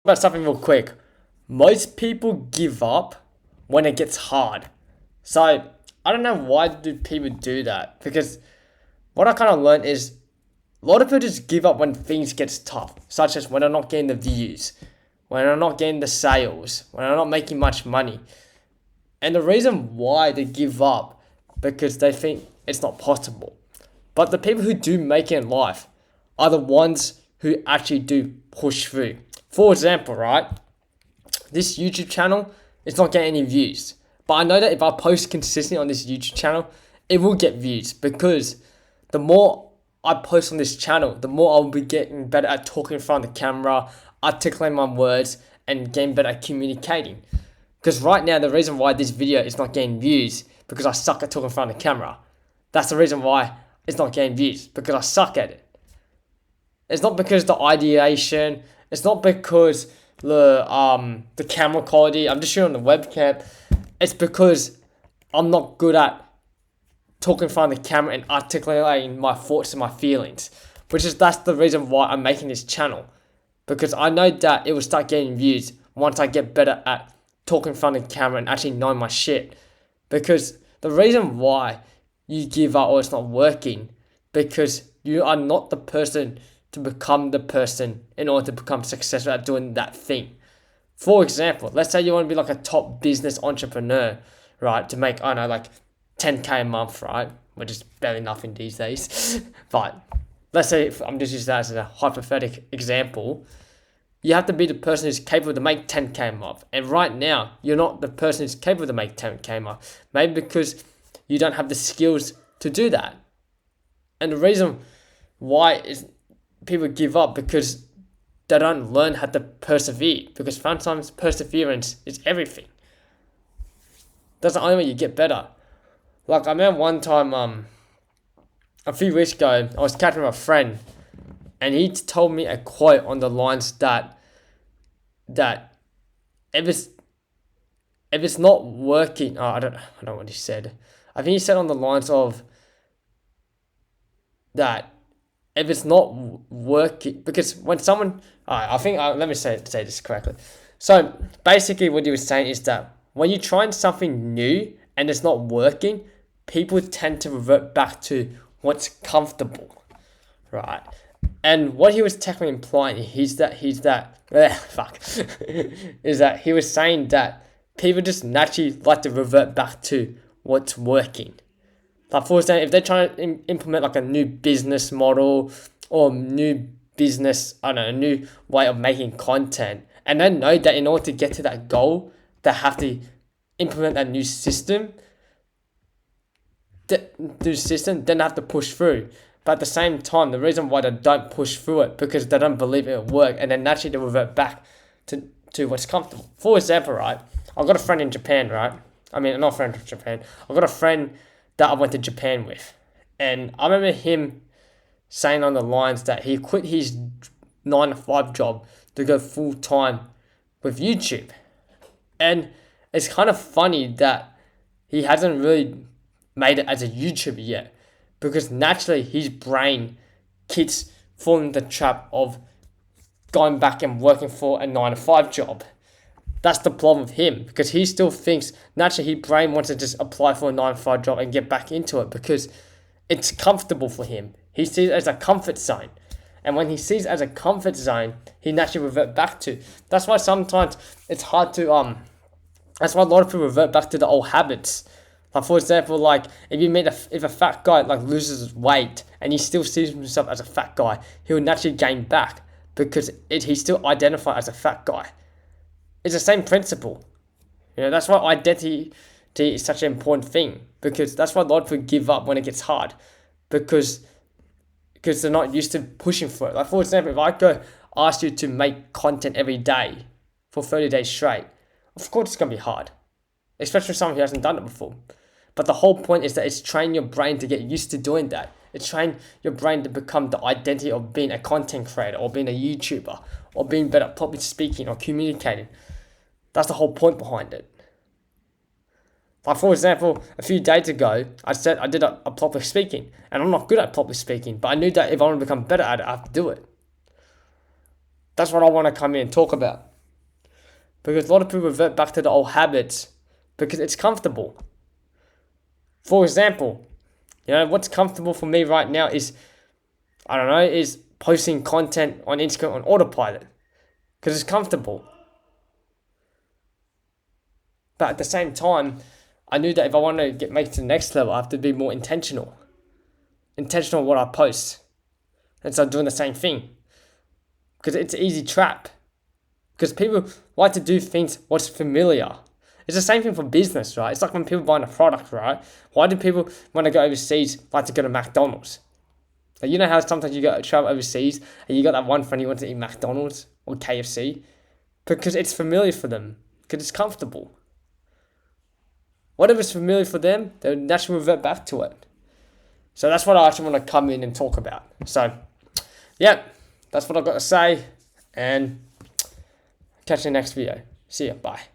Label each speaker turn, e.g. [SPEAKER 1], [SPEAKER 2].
[SPEAKER 1] About something real quick. Most people give up when it gets hard. So I don't know why do people do that. Because what I kind of learned is a lot of people just give up when things gets tough, such as when they're not getting the views, when they're not getting the sales, when they're not making much money. And the reason why they give up because they think it's not possible. But the people who do make it in life are the ones who actually do push through. For example, right? This YouTube channel is not getting any views. But I know that if I post consistently on this YouTube channel, it will get views because the more I post on this channel, the more I'll be getting better at talking in front of the camera, articulating my words, and getting better at communicating. Because right now, the reason why this video is not getting views because I suck at talking in front of the camera. That's the reason why it's not getting views, because I suck at it. It's not because the ideation, it's not because the camera quality, I'm just shooting on the webcam. It's because I'm not good at talking in front of the camera and articulating my thoughts and my feelings. That's the reason why I'm making this channel. Because I know that it will start getting views once I get better at talking in front of the camera and actually knowing my shit. Because the reason why you give up or it's not working, because you are not the person to become the person in order to become successful at doing that thing. For example, let's say you want to be like a top business entrepreneur, right? To make, I don't know, like 10K a month, right? Which is barely nothing these days. But let's say, if I'm just using that as a hypothetical example, you have to be the person who's capable to make 10K a month. And right now, you're not the person who's capable to make 10K a month. Maybe because you don't have the skills to do that. And the reason why is people give up because they don't learn how to persevere. Because sometimes perseverance is everything. That's the only way you get better. Like I remember one time, a few weeks ago, I was catching with a friend, and he told me a quote on the lines that if it's not working, I don't know what he said. I think he said on the lines of that if it's not working, because when someone, let me say this correctly. So basically what he was saying is that when you're trying something new and it's not working, people tend to revert back to what's comfortable, right? And what he was technically implying is that is that he was saying that people just naturally like to revert back to what's working. Like for example, if they're trying to implement like a new business model or new business, a new way of making content, and they know that in order to get to that goal, they have to implement that new system. Then they have to push through. But at the same time, the reason why they don't push through it because they don't believe it will work, and then naturally they revert back to what's comfortable. For example, right, I've got a friend in Japan, right? I mean, not a friend from Japan. I've got a friend that I went to Japan with, and I remember him saying on the lines that he quit his 9 to 5 job to go full time with YouTube, and it's kind of funny that he hasn't really made it as a YouTuber yet, because naturally his brain keeps falling the trap of going back and working for a 9 to 5 job. That's the problem with him, because he still thinks naturally his brain wants to just apply for a 9 to 5 job and get back into it because it's comfortable for him. He sees it as a comfort zone. And when he sees it as a comfort zone, he naturally revert back to. That's why sometimes it's hard to that's why a lot of people revert back to the old habits. Like for example, like if a fat guy like loses weight and he still sees himself as a fat guy, he will naturally gain back because he still identifies as a fat guy. It's the same principle. That's why identity is such an important thing, because that's why a lot of people give up when it gets hard, because they're not used to pushing for it. Like for example, if I go ask you to make content every day for 30 days straight, of course it's going to be hard, especially for someone who hasn't done it before. But the whole point is that it's training your brain to get used to doing that. It's training your brain to become the identity of being a content creator or being a YouTuber or being better at public speaking or communicating. That's the whole point behind it. Like for example, a few days ago, I said I did a public speaking, and I'm not good at public speaking, but I knew that if I want to become better at it, I have to do it. That's what I want to come in and talk about. Because a lot of people revert back to the old habits because it's comfortable. For example, what's comfortable for me right now is, is posting content on Instagram on autopilot. Because it's comfortable. But at the same time, I knew that if I want to make it to the next level, I have to be more intentional. Intentional what I post. And start doing the same thing. Because it's an easy trap. Because people like to do things what's familiar. It's the same thing for business, right? It's like when people buy a product, right? Why do people, when they go overseas, like to go to McDonald's? Like, you know how sometimes you go travel overseas and you got that one friend who wants to eat McDonald's or KFC? Because it's familiar for them. Because it's comfortable. Whatever's familiar for them, they'll naturally revert back to it. So that's what I actually want to come in and talk about. So, yeah, that's what I've got to say. And catch you in the next video. See ya. Bye.